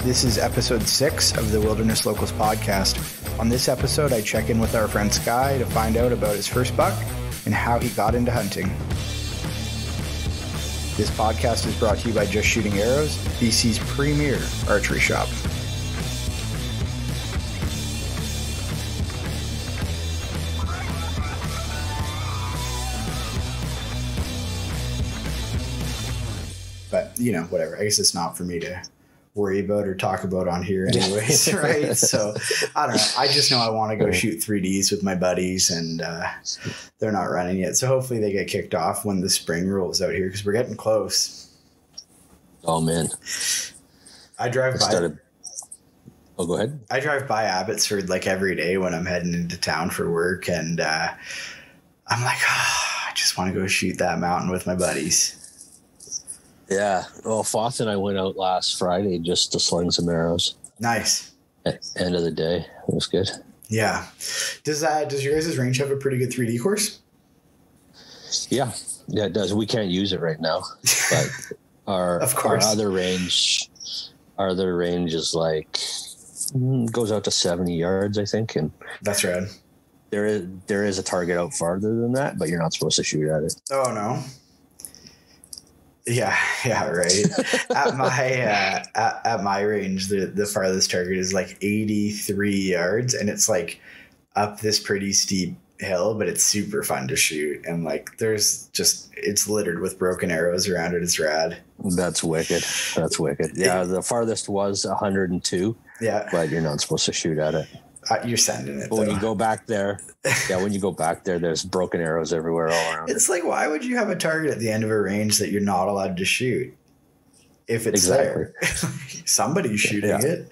This is episode 6 of the Wilderness Locals podcast. On this episode, I check in with our friend Skye to find out about his first buck and how he got into hunting. This podcast is brought to you by Just Shooting Arrows, BC's premier archery shop. But, you know, whatever. I guess it's not for me to worry about or talk about on here anyways, right? So, I don't know. I just know I want to go shoot 3Ds with my buddies, and they're not running yet. So hopefully they get kicked off when the spring rolls out here, because we're getting close. Oh, man. I drive by... Oh, go ahead. I drive by Abbotsford like every day when I'm heading into town for work, and I'm like, I just want to go shoot that mountain with my buddies. Yeah. Well, Foth and I went out last Friday just to sling some arrows. Nice. At end of the day. It was good. Yeah. Does your guys' range have a pretty good 3D course? Yeah. Yeah, it does. We can't use it right now. But our other range is like goes out to 70 yards, I think. And that's rad. There is a target out farther than that, but you're not supposed to shoot at it. Oh no. Yeah, right. At my range, the farthest target is like 83 yards, and it's like up this pretty steep hill, but it's super fun to shoot. And like it's littered with broken arrows around it. It's rad. That's wicked. Yeah, the farthest was 102. Yeah, but you're not supposed to shoot at it. You're sending it. But when you go back there, there's broken arrows everywhere all around. It's like, why would you have a target at the end of a range that you're not allowed to shoot? If it's there, somebody's shooting it.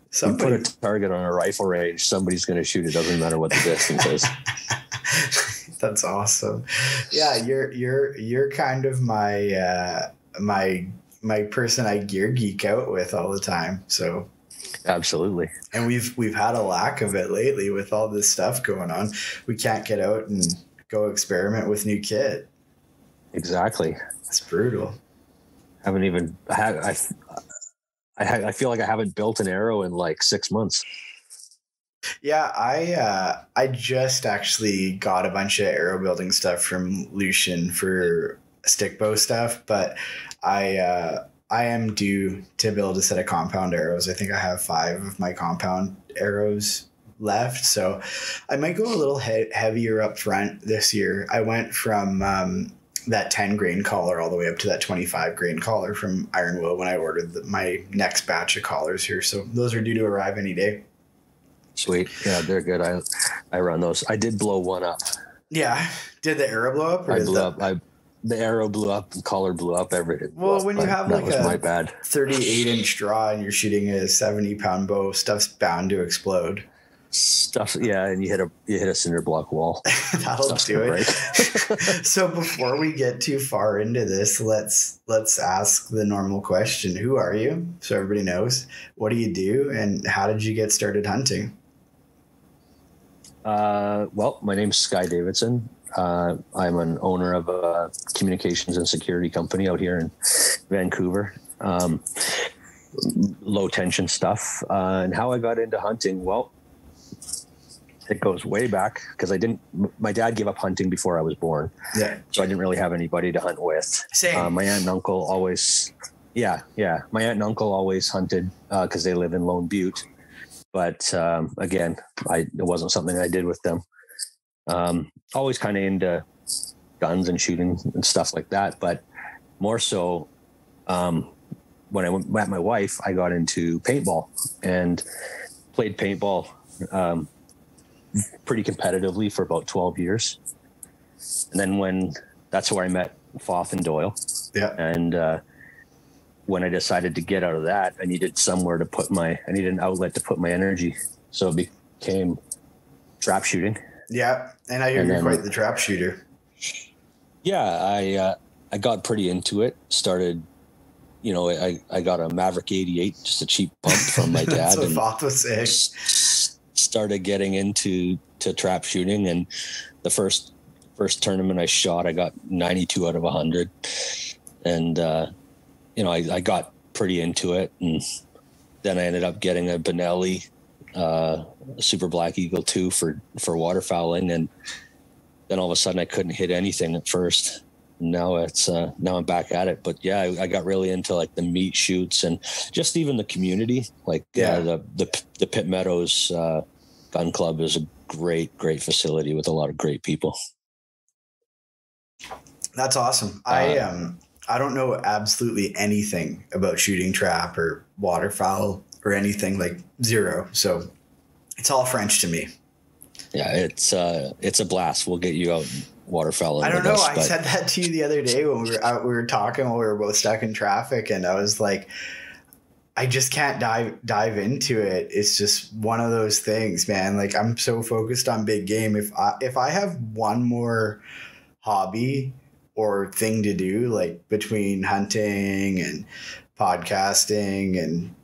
Somebody you put a target on a rifle range, somebody's going to shoot it. Doesn't matter what the distance is. That's awesome. Yeah, you're kind of my my person I gear geek out with all the time. So. Absolutely. And we've had a lack of it lately with all this stuff going on. We can't get out and go experiment with new kit. Exactly. It's brutal. I feel like I haven't built an arrow in like 6 months. Yeah, I just actually got a bunch of arrow building stuff from Lucian for stick bow stuff, but I am due to build a set of compound arrows. I think I have 5 of my compound arrows left. So I might go a little heavier up front this year. I went from that 10 grain collar all the way up to that 25 grain collar from Iron Will when I ordered my next batch of collars here. So those are due to arrive any day. Sweet. Yeah, they're good. I run those. I did blow one up. Yeah. Did the arrow blow up? The arrow blew up and collar blew up. Everything. Well, when you have like my bad 38-inch draw and you're shooting a 70-pound bow, stuff's bound to explode. And you hit a cinder block wall. That'll do it. So before we get too far into this, let's ask the normal question: who are you? So everybody knows. What do you do, and how did you get started hunting? Well, my name's Skye Davidson. I'm an owner of a communications and security company out here in Vancouver. Low tension stuff. And how I got into hunting, well, it goes way back because my dad gave up hunting before I was born. Yeah. So I didn't really have anybody to hunt with. Same. My aunt and uncle always, my aunt and uncle always hunted because they live in Lone Butte. But again, it wasn't something I did with them. Always kind of into guns and shooting and stuff like that. But more so, when I met my wife, I got into paintball and played paintball pretty competitively for about 12 years. And then that's where I met Foth and Doyle. Yeah. And when I decided to get out of that, I needed an outlet to put my energy. So it became trap shooting. Yeah, and I hear you're quite the trap shooter. Yeah, I got pretty into it. Started, I got a Maverick 88, just a cheap pump from my dad. That's what Foth was saying. Started getting into trap shooting, and the first tournament I shot, I got 92 out of 100, and I got pretty into it, and then I ended up getting a Benelli Super Black Eagle 2 for waterfowling, and then all of a sudden I couldn't hit anything at first. Now I'm back at it. But yeah, I got really into like the meat shoots and just even the community. Like the Pitt Meadows Gun Club is a great facility with a lot of great people. That's awesome. I don't know absolutely anything about shooting trap or waterfowl or anything, like zero. So it's all French to me. Yeah, it's a blast. We'll get you out waterfowling. I don't know. I said that to you the other day when we were talking while we were both stuck in traffic, and I was like, I just can't dive into it. It's just one of those things, man. Like, I'm so focused on big game. If I have one more hobby or thing to do, like between hunting and podcasting and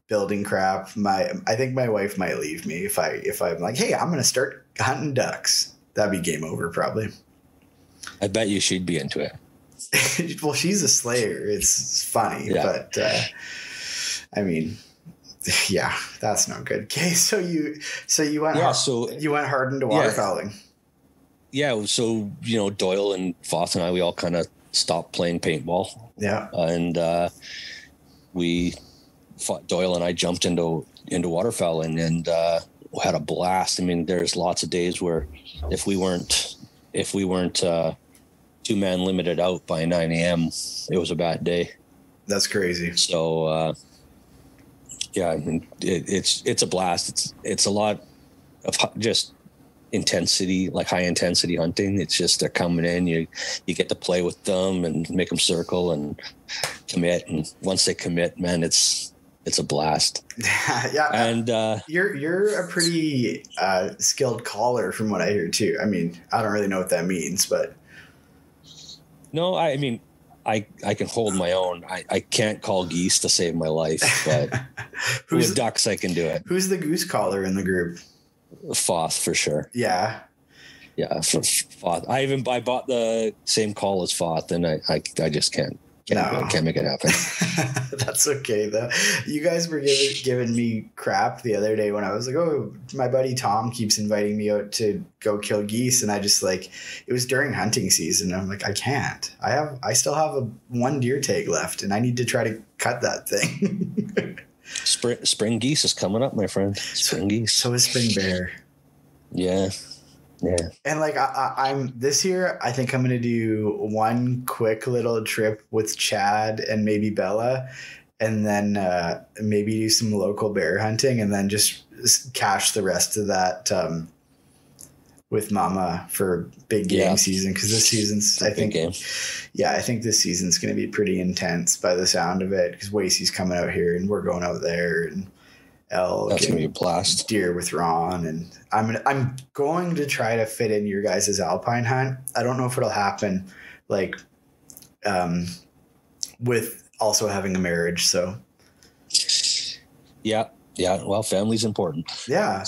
building crap, I think my wife might leave me if I'm like, hey, I'm gonna start hunting ducks. That'd be game over probably. I bet you she'd be into it. Well, she's a slayer. It's funny, but I mean, yeah, that's not good. Okay, so you went you went hard into waterfowling. Yeah, so Doyle and Foth and I, we all kind of stopped playing paintball. Yeah, and Doyle and I jumped into waterfowling and had a blast. I mean, there's lots of days where if we weren't 2-man limited out by 9 a.m., it was a bad day. That's crazy. So yeah, I mean, it's a blast. It's a lot of just intensity, like high intensity hunting. It's just they're coming in, you get to play with them and make them circle and commit, and once they commit, man, it's a blast. Yeah, and you're a pretty skilled caller from what I hear too. I mean, I don't really know what that means, but no, I mean, I can hold my own. I can't call geese to save my life, but with ducks I can do it. Who's the goose caller in the group? Foth for sure. Yeah. Yeah, for Foth. I bought the same call as Foth, and I just can't make it happen. That's okay though. You guys were giving me crap the other day when I was like, oh, my buddy Tom keeps inviting me out to go kill geese, and I just like, it was during hunting season. I'm like, I can't. I still have one deer tag left, and I need to try to cut that thing. Spring geese is coming up, my friend. Spring geese. So is spring bear. Yeah. Yeah. And like I'm this year, I think I'm going to do one quick little trip with Chad and maybe Bella, and then maybe do some local bear hunting, and then just cash the rest of that with Mama for big game season, because this season's I think this season's going to be pretty intense by the sound of it, because Wasey's coming out here and we're going out there, and elk. That's gonna be a blast. Deer with Ron, and I'm going to try to fit in your guys' alpine hunt. I don't know if it'll happen, like, with also having a marriage. So, yeah. Well, family's important. Yeah.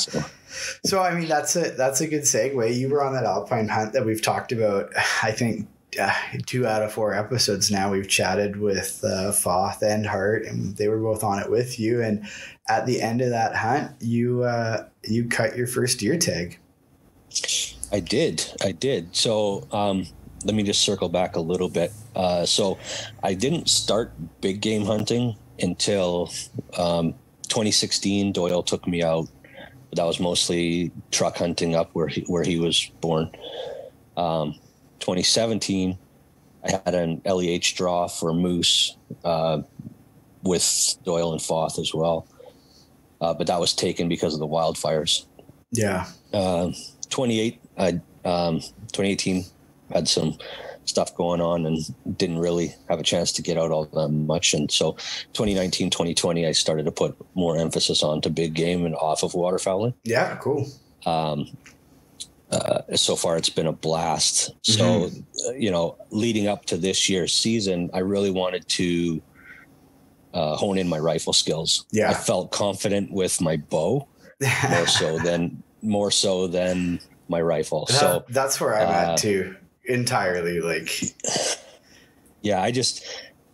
So I mean, that's a good segue. You were on that alpine hunt that we've talked about. I think 2 out of 4 episodes now we've chatted with Foth and Hart, and they were both on it with you. And at the end of that hunt, you cut your first deer tag. I did. So let me just circle back a little bit. So I didn't start big game hunting until 2016. Doyle took me out. That was mostly truck hunting up where he was born. 2017, I had an LEH draw for moose with Doyle and Foth as well, but that was taken because of the wildfires. Yeah. 2018 had some stuff going on and didn't really have a chance to get out all that much, and so 2019, 2020, I started to put more emphasis onto big game and off of waterfowling. Yeah, cool. So far it's been a blast. So, leading up to this year's season, I really wanted to hone in my rifle skills. Yeah. I felt confident with my bow more so than my rifle. That's where I'm at too. Entirely. Like, yeah,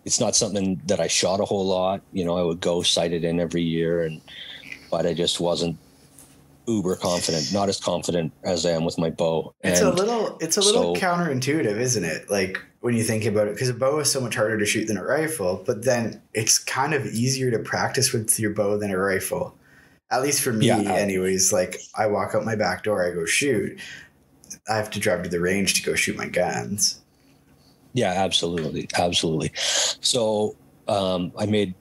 it's not something that I shot a whole lot. You know, I would go sight it in every year, but I just wasn't uber confident, not as confident as I am with my bow. It's a little counterintuitive, isn't it? Like when you think about it, because a bow is so much harder to shoot than a rifle, but then it's kind of easier to practice with your bow than a rifle. At least for me, anyways. Like I walk out my back door, I go shoot. I have to drive to the range to go shoot my guns. Yeah, absolutely. Absolutely. So I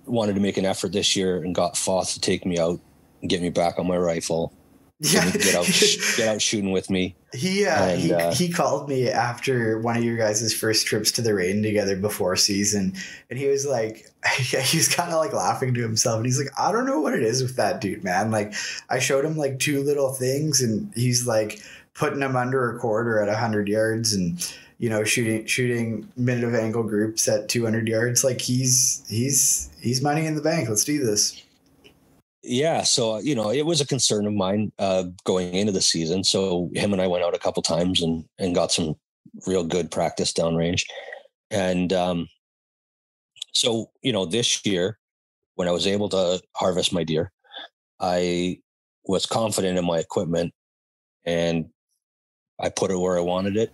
wanted to make an effort this year and got Foth to take me out and get me back on my rifle. Yeah. Get out shooting with me. He called me after one of your guys' first trips to the range together before season, and he was like, he was kind of like laughing to himself, and he's like, I don't know what it is with that dude, man. Like I showed him like two little things, and he's like putting them under a quarter at 100 yards, and you know, shooting minute of angle groups at 200 yards. Like he's money in the bank. Let's do this. Yeah. So, you know, it was a concern of mine going into the season. So him and I went out a couple times and got some real good practice downrange. And so, you know, this year when I was able to harvest my deer, I was confident in my equipment and I put it where I wanted it,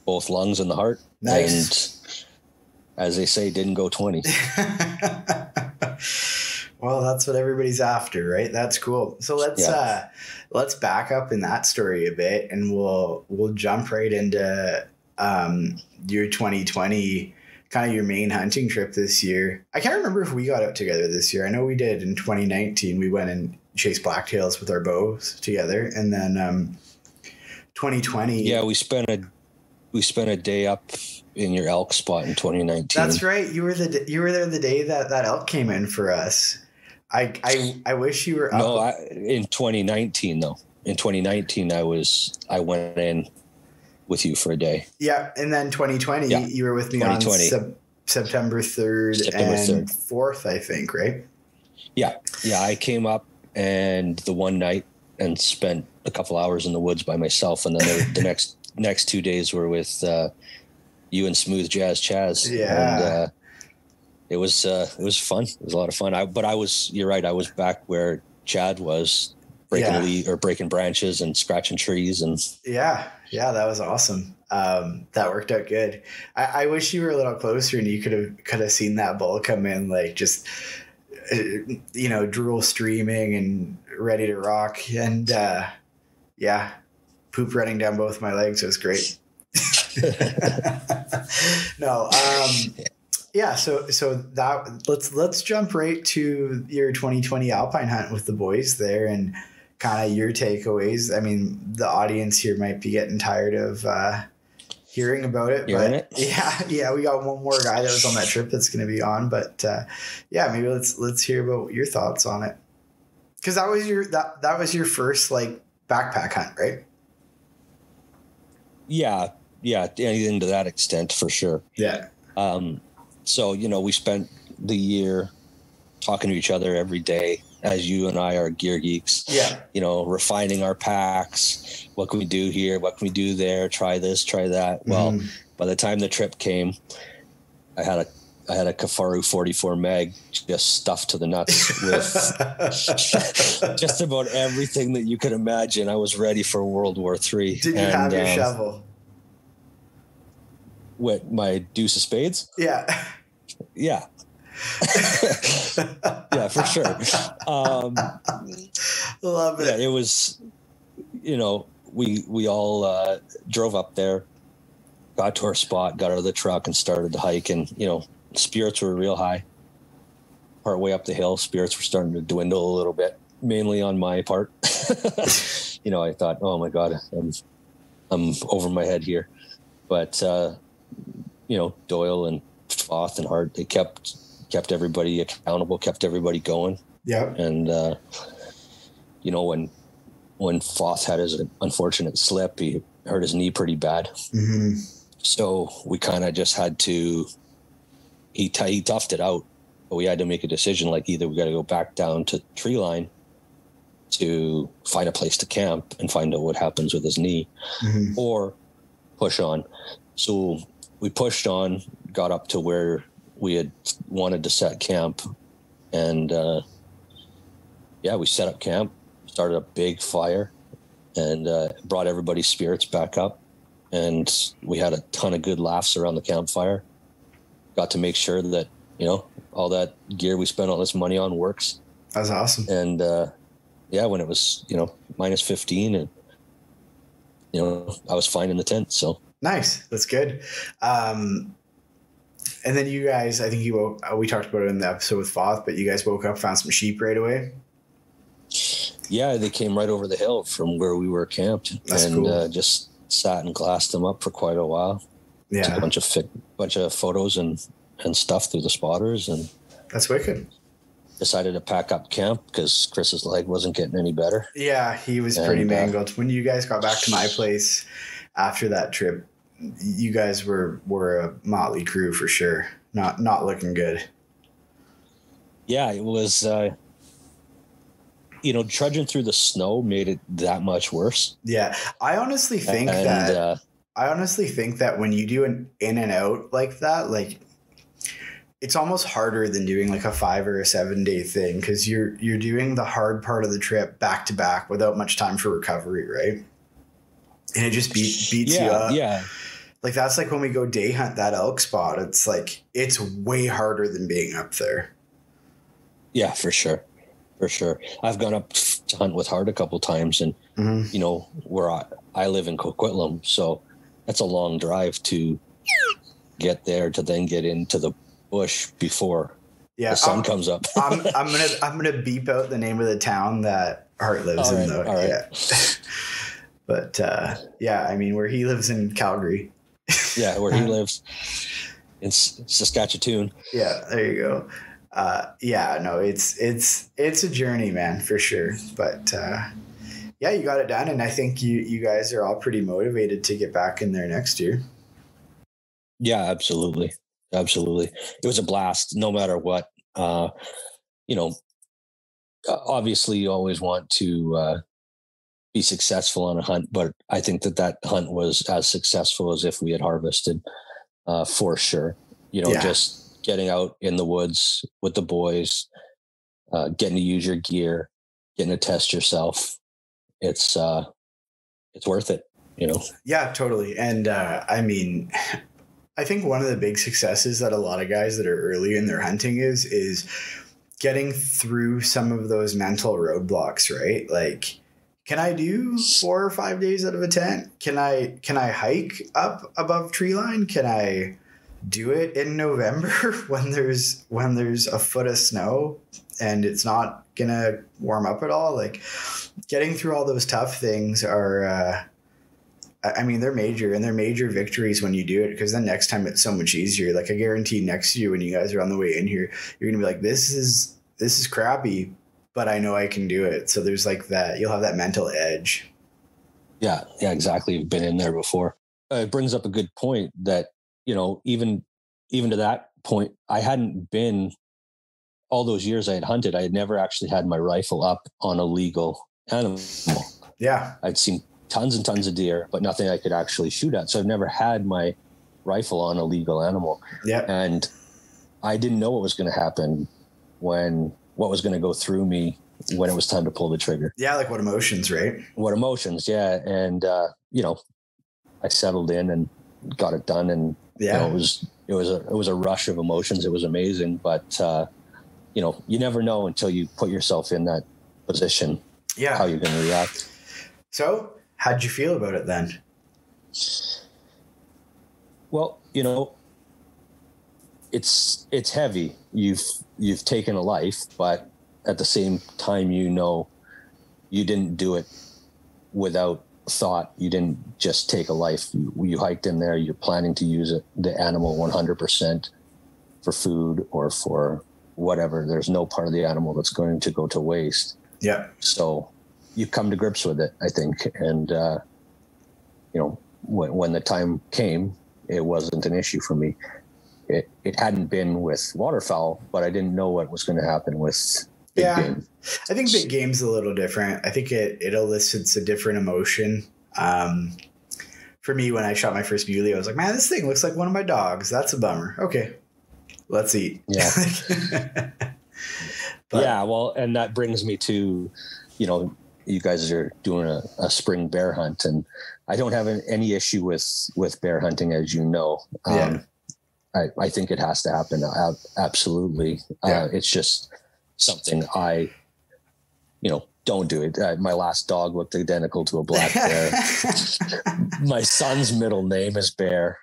both lungs and the heart. Nice. And as they say, didn't go 20. Well, that's what everybody's after, right? That's cool. So let's back up in that story a bit, and we'll jump right into your 2020, kind of your main hunting trip this year. I can't remember if we got out together this year. I know we did in 2019. We went and chased blacktails with our bows together, and then 2020. Yeah, we spent a day up in your elk spot in 2019. That's right. You were there the day that elk came in for us. I wish you were up. No, in 2019 though. In 2019 I went in with you for a day. Yeah, and then 2020 you were with me on September 3rd and 4th, I think, right? Yeah. Yeah, I came up and the one night and spent a couple hours in the woods by myself, and then the next 2 days were with you and Smooth Jazz Chaz. Yeah. And it was fun. It was a lot of fun. You're right. I was back where Chad was breaking branches and scratching trees. And yeah, that was awesome. That worked out good. I wish you were a little closer and you could have seen that bull come in, like just, you know, drool streaming and ready to rock. And poop running down both my legs. It was great. No. Yeah, so that let's jump right to your 2020 alpine hunt with the boys there, and kind of your takeaways. I mean, the audience here might be getting tired of hearing about it, yeah, we got one more guy that was on that trip that's going to be on, but maybe let's hear about your thoughts on it, because that was your first like backpack hunt, right? Yeah, anything to that extent for sure. Yeah. So, you know, we spent the year talking to each other every day, as you and I are gear geeks. Yeah. You know, refining our packs. What can we do here? What can we do there? Try this, try that. Well, by the time the trip came, I had a Kafaru 44 mag just stuffed to the nuts with just about everything that you could imagine. I was ready for World War III. Did you have your shovel? What, my deuce of spades? Yeah. Yeah. Yeah, for sure. Love it. Yeah, it was, you know, we all drove up there, got to our spot, got out of the truck and started the hike, and, you know, spirits were real high. Part way up the hill, spirits were starting to dwindle a little bit, mainly on my part. You know, I thought, oh my God, I'm over my head here. But, you know, Doyle and Foth and Hart, they kept everybody accountable, kept everybody going. Yeah. And, you know, when Foth had his unfortunate slip, he hurt his knee pretty bad. Mm-hmm. So we kind of just had to, he toughed it out, but we had to make a decision, like either we got to go back down to tree line to find a place to camp and find out what happens with his knee, or push on. So we pushed on, got up to where we had wanted to set camp, and we set up camp, started a big fire, and brought everybody's spirits back up. And we had a ton of good laughs around the campfire. Got to make sure that, all that gear we spent all this money on works. That's awesome. And when it was, minus 15, and, I was fine in the tent. So nice. That's good. And then you guys, I think we talked about it in the episode with Foth, but you guys woke up, found some sheep right away. Yeah, they came right over the hill from where we were camped. That's and cool. Just sat and glassed them up for quite a while. Yeah. Took a bunch of photos and stuff through the spotters, and that's wicked. Decided to pack up camp because Chris's leg wasn't getting any better. Yeah, he was pretty mangled. When you guys got back to my place after that trip, you guys were a motley crew for sure. Not looking good. Yeah, it was trudging through the snow made it that much worse. Yeah. I honestly think that when you do an in and out like that, like, it's almost harder than doing like a 5 or a 7 day thing, because you're doing the hard part of the trip back to back without much time for recovery, right? And it just beats you up. Yeah. Like, that's like when we go day hunt that elk spot. It's like, it's way harder than being up there. Yeah, for sure. For sure. I've gone up to hunt with Hart a couple times, and where I live in Coquitlam, so that's a long drive to get there to then get into the bush before the sun comes up. I'm gonna beep out the name of the town that Hart lives in, though. Right. Yeah. But I mean, where he lives in Calgary. Yeah, where he lives in Saskatchewan. Yeah, there you go. It's a journey, man, for sure. But you got it done, and I think you guys are all pretty motivated to get back in there next year. Yeah, absolutely. It was a blast, no matter what. Obviously you always want to be successful on a hunt, but I think that hunt was as successful as if we had harvested, for sure. Just getting out in the woods with the boys, getting to use your gear, getting to test yourself. It's worth it, Yeah, totally. And I mean, I think one of the big successes that a lot of guys that are early in their hunting is getting through some of those mental roadblocks, right? Like, can I do 4 or 5 days out of a tent? Can I hike up above tree line? Can I do it in November when there's a foot of snow and it's not gonna warm up at all? Like, getting through all those tough things are I mean, they're major victories when you do it, because then next time it's so much easier. Like, I guarantee next year when you guys are on the way in here, you're gonna be like, this is crappy, but I know I can do it. So there's like that, you'll have that mental edge. Yeah, exactly. You've been in there before. It brings up a good point that, even to that point, I hadn't been, all those years I had hunted, I had never actually had my rifle up on a legal animal. Yeah. I'd seen tons and tons of deer, but nothing I could actually shoot at. So I've never had my rifle on a legal animal. Yeah. And I didn't know what was going to happen, what was going to go through me when it was time to pull the trigger. Yeah. Like, what emotions, right? What emotions. Yeah. And, I settled in and got it done. And it was a rush of emotions. It was amazing, but you never know until you put yourself in that position, how you're going to react. So how'd you feel about it then? Well, it's heavy. You've taken a life, but at the same time, you didn't do it without thought. You didn't just take a life. You hiked in there. You're planning to use the animal 100% for food or for whatever. There's no part of the animal that's going to go to waste. Yeah. So you come to grips with it, I think. And, when the time came, it wasn't an issue for me. It hadn't been with waterfowl, but I didn't know what was going to happen with big game. I think big game's a little different. I think it elicits a different emotion. for me, when I shot my first muley, I was like, man, this thing looks like one of my dogs. That's a bummer. Okay, let's eat. Yeah. But, yeah. Well, and that brings me to, you guys are doing a spring bear hunt, and I don't have any issue with bear hunting, as you know. I think it has to happen. Absolutely. Yeah. It's just something I, don't do it. My last dog looked identical to a black bear. My son's middle name is Bear.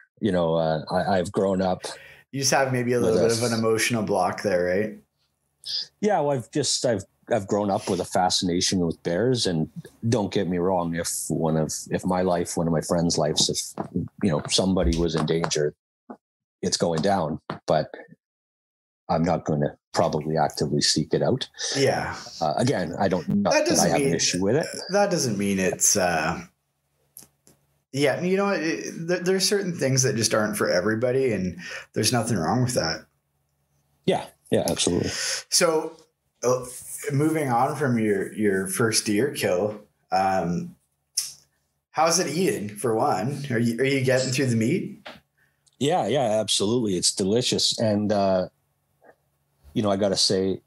I've grown up. You just have maybe a little bit of an emotional block there, right? Yeah. Well, I've grown up with a fascination with bears, and don't get me wrong. If one of my friends' lives, if, somebody was in danger, it's going down, but I'm not going to probably actively seek it out. Yeah. Again, I don't know that I have an issue with it. That doesn't mean it's, yeah, you know what? There's certain things that just aren't for everybody, and there's nothing wrong with that. Yeah. Yeah, absolutely. So moving on from your first deer kill, how's it eating, for one? Are you getting through the meat? Yeah, absolutely. It's delicious. And, I got to say,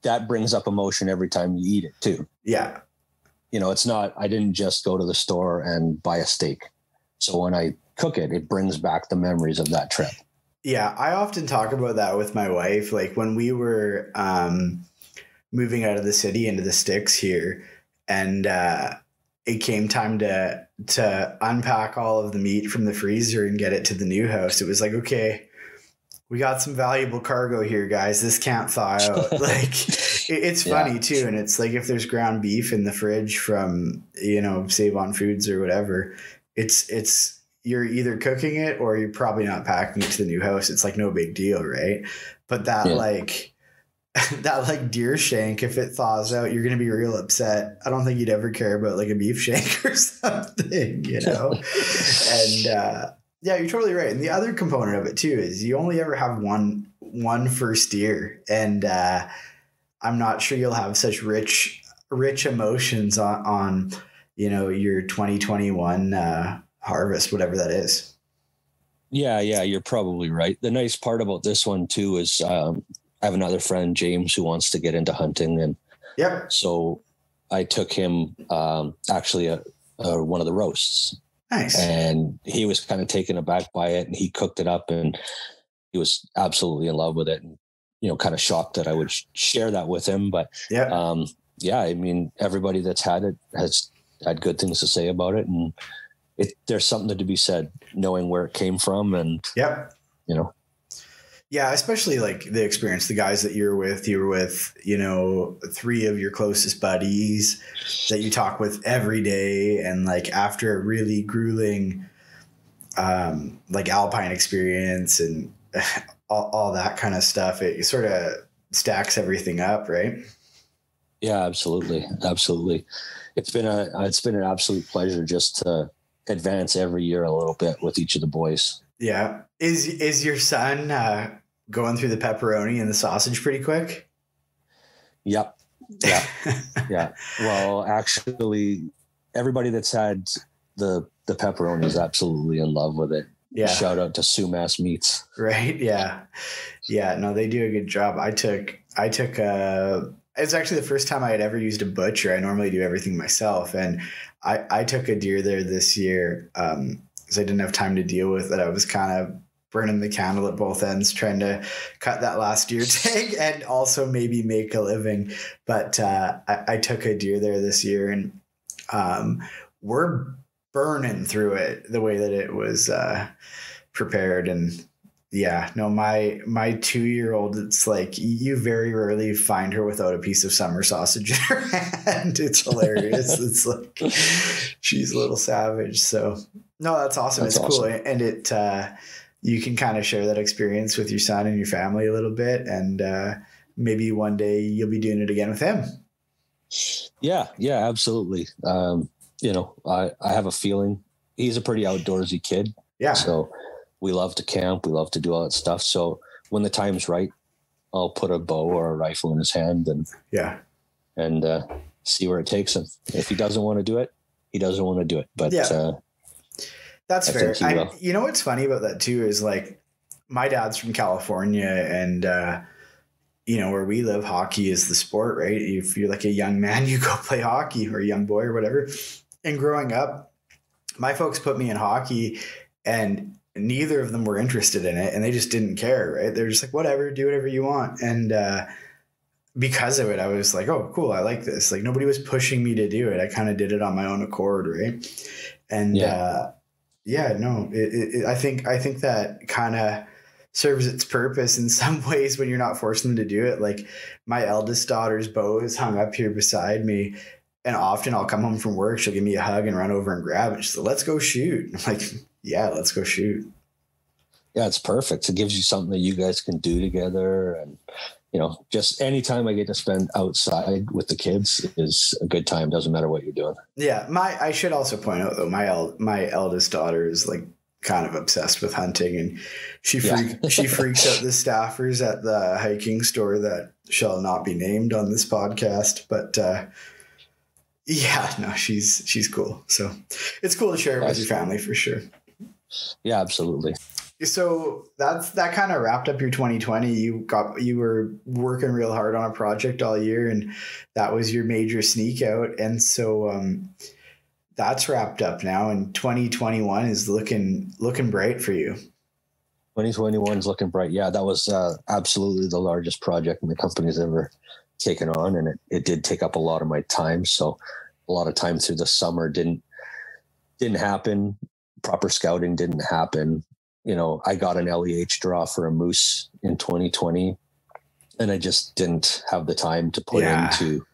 that brings up emotion every time you eat it too. Yeah. It's not, I didn't just go to the store and buy a steak. So when I cook it, it brings back the memories of that trip. Yeah. I often talk about that with my wife. Like when we were moving out of the city into the sticks here, and it came time to unpack all of the meat from the freezer and get it to the new house. It was like, okay, we got some valuable cargo here, guys. This can't thaw out. Like it's funny too. And it's like, if there's ground beef in the fridge from, Save On Foods or whatever, it's you're either cooking it or you're probably not packing it to the new house. It's like no big deal. Right. But that deer shank, if it thaws out, you're going to be real upset. I don't think you'd ever care about like a beef shank or something, And yeah, you're totally right. And the other component of it too is you only ever have one first deer, and I'm not sure you'll have such rich emotions on your 2021 harvest, whatever that is. Yeah, you're probably right. The nice part about this one too is I have another friend, James, who wants to get into hunting, and so I took him actually one of the roasts. Nice. And he was kind of taken aback by it, and he cooked it up, and he was absolutely in love with it, and kind of shocked that I would share that with him. But I mean, everybody that's had it has had good things to say about it, and there's something to be said knowing where it came from, and Yeah, especially like the experience, the guys that you were with, three of your closest buddies that you talk with every day. And like after a really grueling, like alpine experience and all that kind of stuff, it sort of stacks everything up. Right. Yeah, absolutely. Absolutely. It's been an absolute pleasure just to advance every year a little bit with each of the boys. Yeah. Is your son going through the pepperoni and the sausage pretty quick? Yep. Yeah. Yeah. Well, actually, everybody that's had the pepperoni is absolutely in love with it. Yeah. Shout out to Sumas Meats. Right. Yeah. Yeah. No, they do a good job. I took it's actually the first time I had ever used a butcher. I normally do everything myself. And I took a deer there this year because I didn't have time to deal with it. I was kind of burning the candle at both ends, trying to cut that last deer tag and also maybe make a living. But I took a deer there this year, and we're burning through it the way that it was prepared. And yeah, no, my 2-year-old, it's like you very rarely find her without a piece of summer sausage in her hand. It's hilarious. It's like she's a little savage. So no, that's awesome. It's cool. And it you can kind of share that experience with your son and your family a little bit, and maybe one day you'll be doing it again with him. Yeah, absolutely. I have a feeling he's a pretty outdoorsy kid. Yeah. So we love to camp. We love to do all that stuff. So when the time's right, I'll put a bow or a rifle in his hand and see where it takes him. If he doesn't want to do it, he doesn't want to do it. But that's I fair. think he will. You know what's funny about that too is like my dad's from California, and where we live, hockey is the sport, right? If you're like a young man, you go play hockey, or a young boy or whatever. And growing up, my folks put me in hockey, and neither of them were interested in it, and they just didn't care, right? They're just like, whatever, do whatever you want. And because of it, I was like, oh, cool, I like this. Like nobody was pushing me to do it. I kind of did it on my own accord, right? And I think that kind of serves its purpose in some ways when you're not forcing them to do it. Like my eldest daughter's bow is hung up here beside me, and often I'll come home from work, she'll give me a hug and run over and grab it. She's like, let's go shoot. I'm like, yeah, let's go shoot. Yeah, it's perfect. It gives you something that you guys can do together. And, just anytime I get to spend outside with the kids is a good time. Doesn't matter what you're doing. Yeah. I should also point out though, my eldest daughter is like kind of obsessed with hunting, and she freaks out the staffers at the hiking store that shall not be named on this podcast. But, she's cool. So it's cool to share it with your family for sure. Yeah, absolutely. So that kind of wrapped up your 2020. You were working real hard on a project all year, and that was your major sneak out. And so that's wrapped up now, and 2021 is looking bright for you. 2021 is looking bright. Yeah, that was absolutely the largest project the company's ever taken on, and it did take up a lot of my time. So a lot of time through the summer didn't happen. Proper scouting didn't happen. I got an LEH draw for a moose in 2020, and I just didn't have the time to put into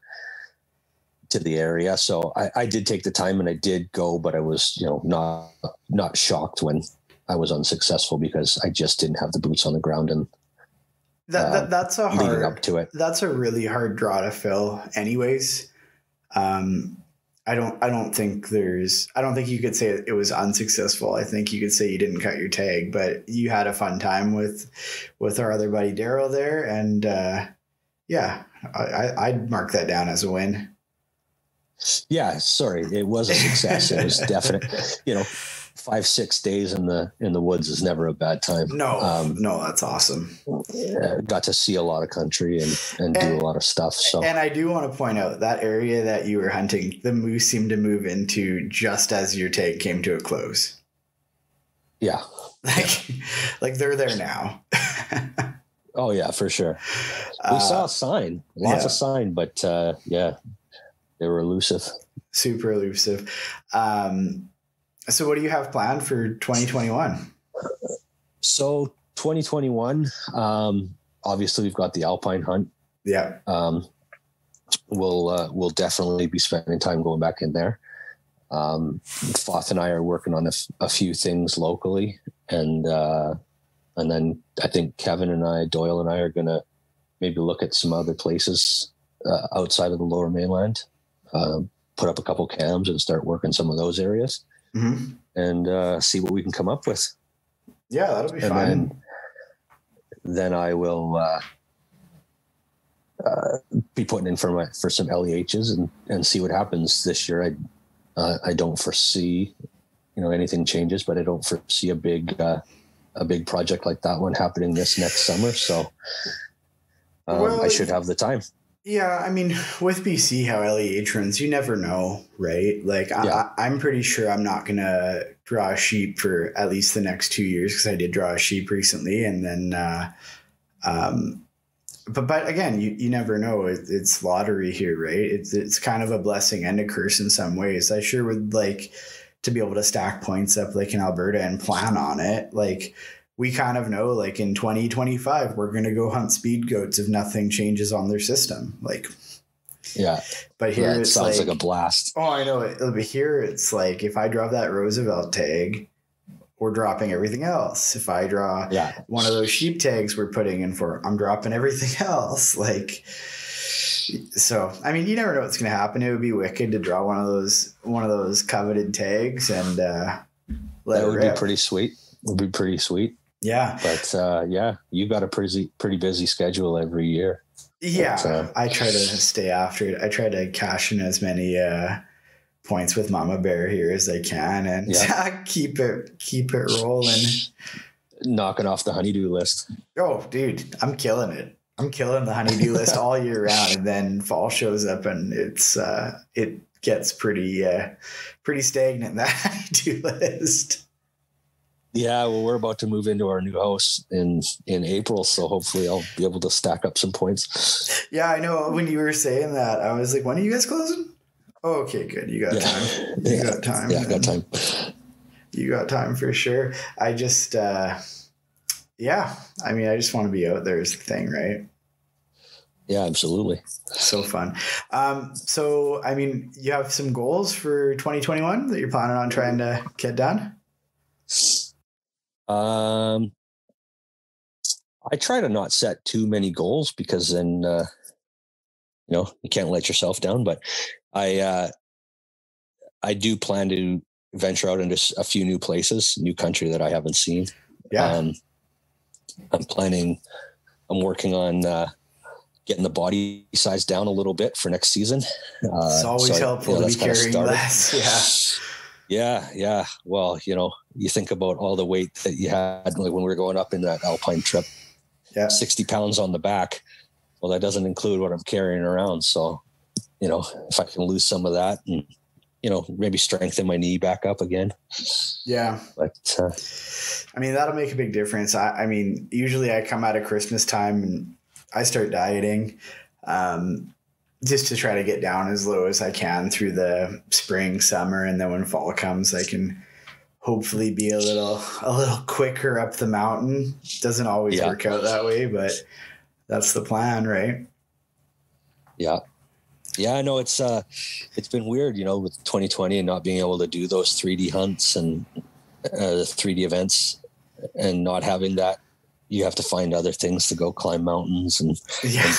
the area. So I did take the time and I did go, but I was, not shocked when I was unsuccessful because I just didn't have the boots on the ground. And that's leading up to it. That's a really hard draw to fill anyways. I don't think you could say it was unsuccessful. I think you could say you didn't cut your tag, but you had a fun time with our other buddy Daryl there. And I'd mark that down as a win. Yeah, sorry. It was a success. It was definite, 5-6 days in the woods is never a bad time. No, that's awesome. Got to see a lot of country and do a lot of stuff. So, and I do want to point out that area that you were hunting, the moose seemed to move into just as your tag came to a close. Yeah. Like they're there now. Oh yeah, for sure. We saw a sign, lots of sign, but they were elusive. Super elusive. So what do you have planned for 2021? So 2021, obviously we've got the Alpine hunt. Yeah. We'll definitely be spending time going back in there. Foth and I are working on a few things locally, and then I think Doyle and I are going to maybe look at some other places outside of the Lower Mainland, put up a couple cams and start working some of those areas. Mm-hmm. And see what we can come up with. Yeah, that'll be fun. Then I will be putting in for some LEHs and see what happens this year. I don't foresee, anything changes, but I don't foresee a big project like that one happening this next summer. So I should have the time. Yeah, I mean, with BC, how LEH runs, you never know, right? Like, I'm pretty sure I'm not going to draw a sheep for at least the next 2 years, because I did draw a sheep recently. And then, but again, you never know. It's lottery here, right? It's kind of a blessing and a curse in some ways. I sure would like to be able to stack points up like in Alberta and plan on it. Like, we kind of know, like in 2025, we're going to go hunt speed goats if nothing changes on their system. Like, yeah, but here it sounds like a blast. Oh, I know it. But here it's like, if I drop that Roosevelt tag, we're dropping everything else. If I draw one of those sheep tags we're putting in for, I'm dropping everything else. Like, so, I mean, you never know what's going to happen. It would be wicked to draw one of those coveted tags and let it rip. That would be pretty sweet. It would be pretty sweet. Yeah. But you've got a pretty busy schedule every year. Yeah. But, I try to stay after it. I try to cash in as many points with Mama Bear here as I can, and keep it rolling. Knocking off the honeydew list. Oh, dude, I'm killing it. I'm killing the honeydew list all year round, and then fall shows up, and it gets pretty stagnant, that honeydew list. Yeah, well, we're about to move into our new house in April, so hopefully I'll be able to stack up some points. Yeah, I know. When you were saying that, I was like, when are you guys closing? Oh, okay, good. You got time. You got time. Yeah, I got time. You got time for sure. I just, I just want to be out there is the thing, right? Yeah, absolutely. So fun. So, I mean, you have some goals for 2021 that you're planning on trying to get done? I try to not set too many goals because then, you can't let yourself down, but I do plan to venture out into a few new places, new country that I haven't seen. Yeah. I'm working on, getting the body size down a little bit for next season. It's always helpful to be carrying less. Yeah. Yeah. Well, you think about all the weight that you had, like when we were going up in that alpine trip, 60 pounds on the back. Well, that doesn't include what I'm carrying around. So, if I can lose some of that and, maybe strengthen my knee back up again. Yeah. But, that'll make a big difference. I mean, usually I come out of Christmas time and I start dieting, just to try to get down as low as I can through the spring, summer. And then when fall comes, I can hopefully be a little quicker up the mountain. Doesn't always work out that way, but that's the plan, right? Yeah. Yeah, I know it's been weird, with 2020 and not being able to do those 3D hunts and 3D events and not having that. You have to find other things to go climb mountains and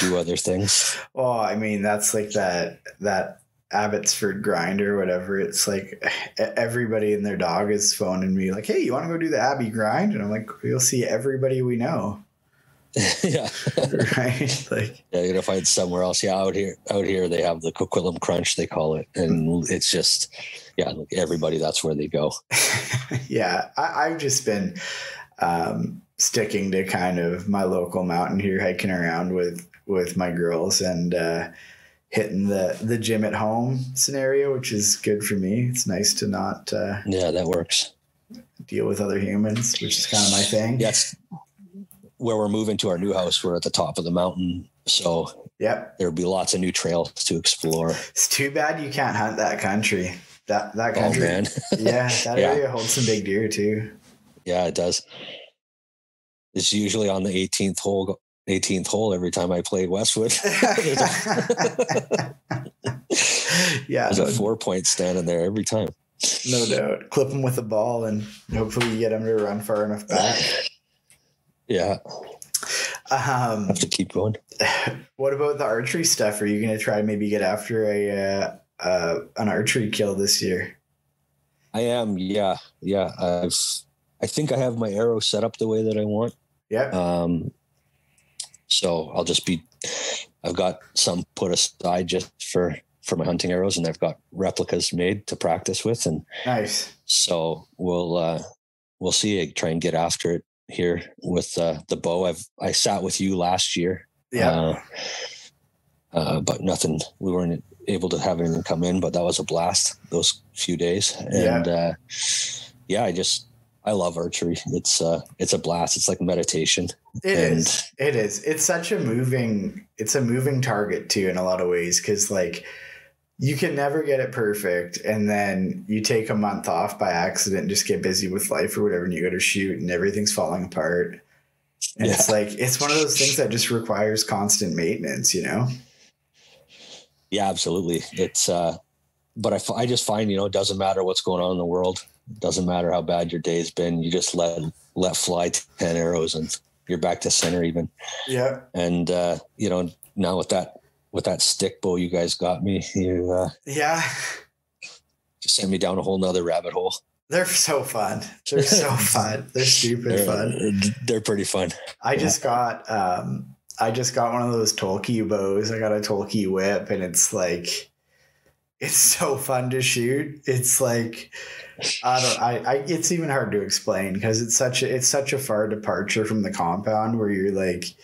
do other things. Well, I mean, that's like that Abbotsford grind or whatever. It's like everybody and their dog is phoning me like, hey, you want to go do the Abbey grind? And I'm like, you'll see everybody we know. Yeah. Right. Like, yeah, you gotta find somewhere else. Yeah. Out here they have the Coquitlam Crunch, they call it. And it's just, like everybody, that's where they go. Yeah. I've just been, sticking to kind of my local mountain here, hiking around with my girls and hitting the gym at home scenario, which is good for me. It's nice to not that works. Deal with other humans, which is kind of my thing. Yes. Where we're moving to our new house, we're at the top of the mountain, so there'll be lots of new trails to explore. It's too bad you can't hunt that country. That country, man. That area holds some big deer too. Yeah, it does. It's usually on the 18th hole every time I play Westwood. There's a 4-point standing there every time. No doubt. Clip them with a ball and hopefully you get them to run far enough back. Yeah. Have to keep going. What about the archery stuff? Are you going to try to maybe get after an archery kill this year? I am. Yeah. I think I have my arrow set up the way that I want. Yeah. So I've got some put aside just for my hunting arrows, and I've got replicas made to practice with. And nice. So we'll see. I try and get after it here with the bow. I sat with you last year. Yeah. But nothing, we weren't able to have anything come in, but that was a blast those few days. And I love archery. It's a blast. It's like meditation. It is. It's such a moving target too, in a lot of ways. 'Cause like you can never get it perfect. And then you take a month off by accident, just get busy with life or whatever. And you go to shoot and everything's falling apart. And it's like, it's one of those things that just requires constant maintenance, Yeah, absolutely. It's, but I just find, it doesn't matter what's going on in the world. It doesn't matter how bad your day's been. You just let fly 10 arrows and you're back to center even. Yeah. And, now with that stick bow you guys got me, you just sent me down a whole nother rabbit hole. They're so fun. They're so fun. They're stupid fun. They're pretty fun. I just got one of those Tolkien bows. I got a Tolkien whip, and it's like it's so fun to shoot. It's like, it's even hard to explain because it's such a far departure from the compound where you're like,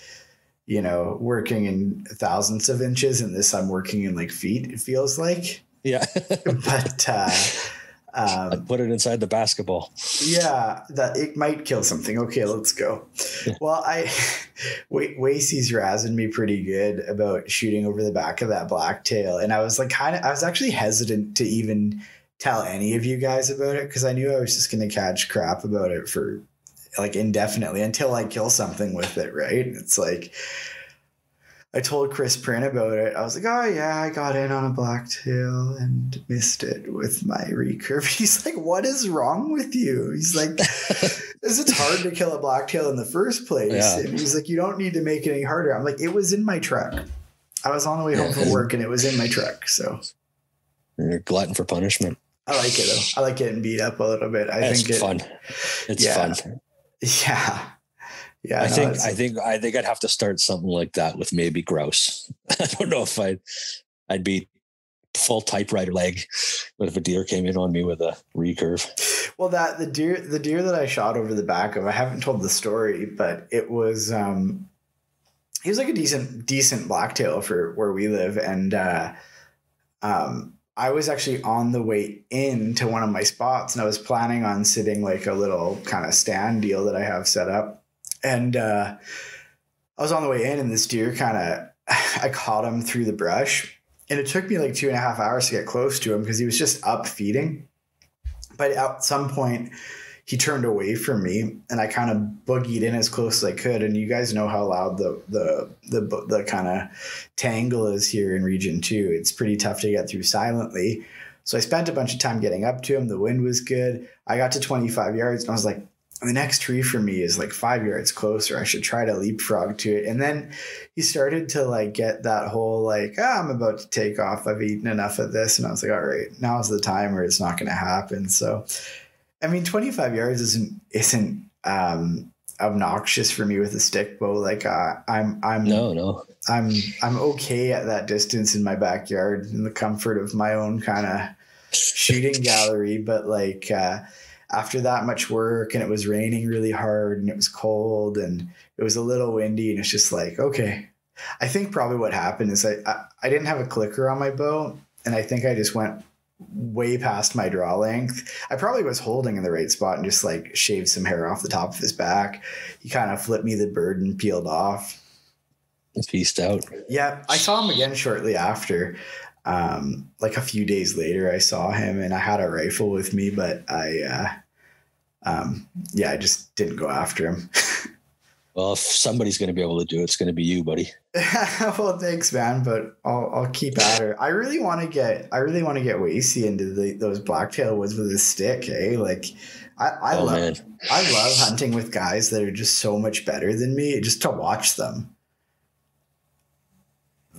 working in thousands of inches, and this I'm working in like feet, it feels like. Yeah. But I'd put it inside the basketball. Yeah, that it might kill something. Okay, let's go. Well, Wasey's razzing me pretty good about shooting over the back of that blacktail, and I was like, I was actually hesitant to even tell any of you guys about it because I knew I was just going to catch crap about it for like indefinitely until I kill something with it, right? It's like, I told Chris Print about it. I was like, oh yeah, I got in on a blacktail and missed it with my recurve. He's like, what is wrong with you? He's like, it's hard to kill a blacktail in the first place. Yeah. And he's like, you don't need to make it any harder. I'm like, it was in my truck. I was on the way home from work and it was in my truck. So you're glutton for punishment. I like it though. I like getting beat up a little bit. It's fun. It's fun. Yeah. Yeah, I think I'd have to start something like that with maybe grouse. I don't know if I'd be full typewriter leg, but if a deer came in on me with a recurve. Well, the deer that I shot over the back of, I haven't told the story, but it was he was like a decent blacktail for where we live, and I was actually on the way in to one of my spots, and I was planning on sitting like a little kind of stand deal that I have set up. And I was on the way in, and this deer I caught him through the brush, and it took me like 2.5 hours to get close to him because he was just up feeding. But at some point he turned away from me, and I kind of boogied in as close as I could. And you guys know how loud the kind of tangle is here in Region 2. It's pretty tough to get through silently. So I spent a bunch of time getting up to him. The wind was good. I got to 25 yards, and I was like, the next tree for me is like 5 yards closer. I should try to leapfrog to it. And then he started to like get that whole like, I'm about to take off. I've eaten enough of this. And I was like, all right, now's the time or it's not going to happen. So, I mean, 25 yards isn't obnoxious for me with a stick bow. Like I'm okay at that distance in my backyard in the comfort of my own kind of shooting gallery. But like, after that much work, and it was raining really hard, and it was cold, and it was a little windy, and it's just like, okay. I think probably what happened is I didn't have a clicker on my bow, and I think I just went way past my draw length. I probably was holding in the right spot and just like shaved some hair off the top of his back. He kind of flipped me the bird and peeled off. Pieced out. Yeah, I saw him again shortly after. Like a few days later, I saw him, and I had a rifle with me, but I just didn't go after him. Well, if somebody's going to be able to do it, it's going to be you, buddy. Well, thanks, man. But I'll keep at her. I really want to get Wasey into those blacktail woods with a stick. Like I love hunting with guys that are just so much better than me. Just to watch them,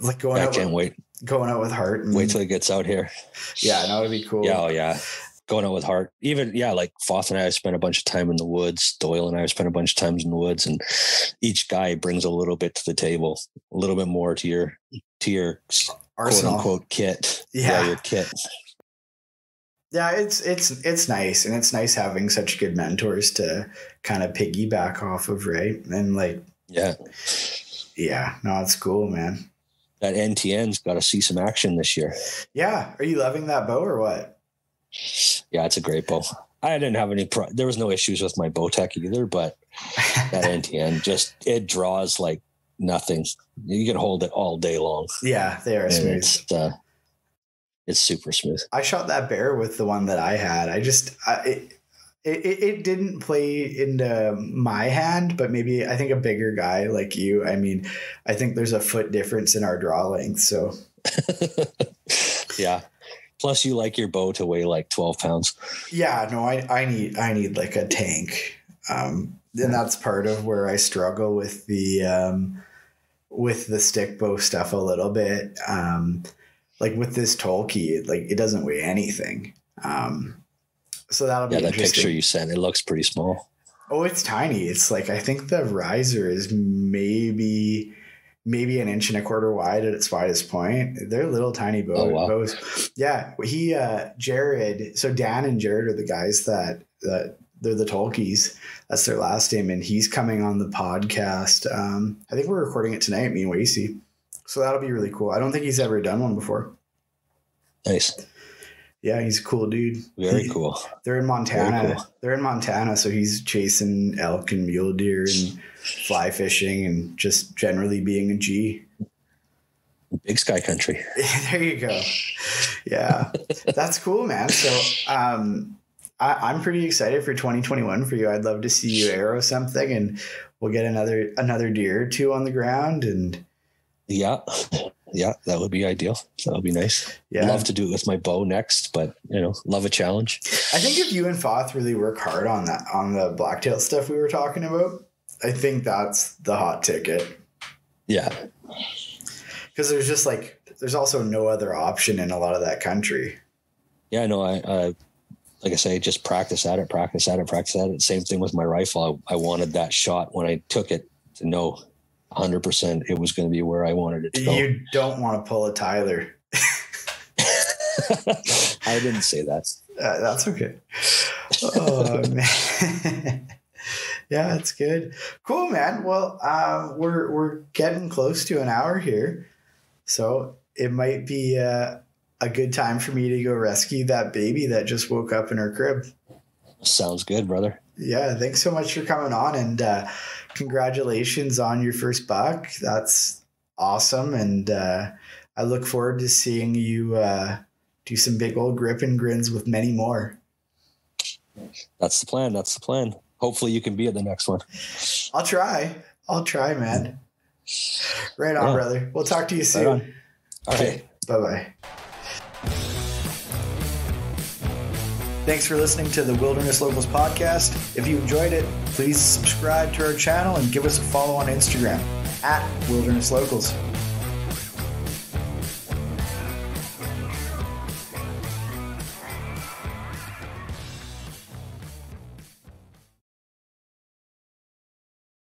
like going out with Hart. Wait till he gets out here. Yeah, no, it'd be cool. Yeah, yeah. Going out with Hart. Even, like Foth and I spent a bunch of time in the woods. Doyle and I spent a bunch of times in the woods, and each guy brings a little bit to the table, a little bit more to your quote unquote kit. Yeah, your kit. Yeah, it's nice, and it's nice having such good mentors to kind of piggyback off of, right? And like, yeah, no, it's cool, man. That NTN's got to see some action this year. Yeah, are you loving that bow or what? Yeah, it's a great bow. I didn't have there was no issues with my bow tech either, but that NTN it draws like nothing. You can hold it all day long. Yeah, they are smooth. It's super smooth. I shot that bear with the one that I had. It didn't play into my hand, but maybe I think a bigger guy like you. I mean, I think there's a foot difference in our draw length. So yeah. Plus, you like your bow to weigh like 12 pounds. Yeah, no, I need like a tank, and that's part of where I struggle with the stick bow stuff a little bit. Like with this Tolkien, like it doesn't weigh anything. So that'll be that picture you sent. It looks pretty small. Oh, it's tiny. It's like I think the riser is maybe maybe an inch and a quarter wide at its widest point. They're little tiny bows. Yeah. Jared. So Dan and Jared are the guys that they're the Tolkies. That's their last name. And he's coming on the podcast. I think we're recording it tonight, me and Wasey. So that'll be really cool. I don't think he's ever done one before. Nice. Yeah, he's a cool dude. Very cool. They're in Montana. Cool. They're in Montana, so he's chasing elk and mule deer and fly fishing and just generally being a G. Big Skye country. There you go. Yeah, that's cool, man. So I'm pretty excited for 2021 for you. I'd love to see you arrow something, and we'll get another deer or two on the ground. And yeah, that would be ideal. That would be nice. Yeah. Love to do it with my bow next, but love a challenge. I think if you and Foth really work hard on the blacktail stuff we were talking about, I think that's the hot ticket. Yeah. Because there's also no other option in a lot of that country. Yeah, no, I like I say, just practice at it. Same thing with my rifle. I wanted that shot when I took it to know 100% it was going to be where I wanted it to go. You don't want to pull a Tyler. I didn't say that. That's okay. Oh, man. Yeah, it's good. Cool, man. Well, we're getting close to an hour here. So it might be a good time for me to go rescue that baby that just woke up in her crib. Sounds good, brother. Yeah, thanks so much for coming on, and congratulations on your first buck. That's awesome, and I look forward to seeing you do some big old grip and grins with many more. That's the plan. Hopefully you can be at the next one. I'll try, man. Right on, brother. We'll talk to you soon. Right on. All right. Bye-bye. Thanks for listening to the Wilderness Locals podcast. If you enjoyed it, please subscribe to our channel and give us a follow on Instagram @Wilderness Locals.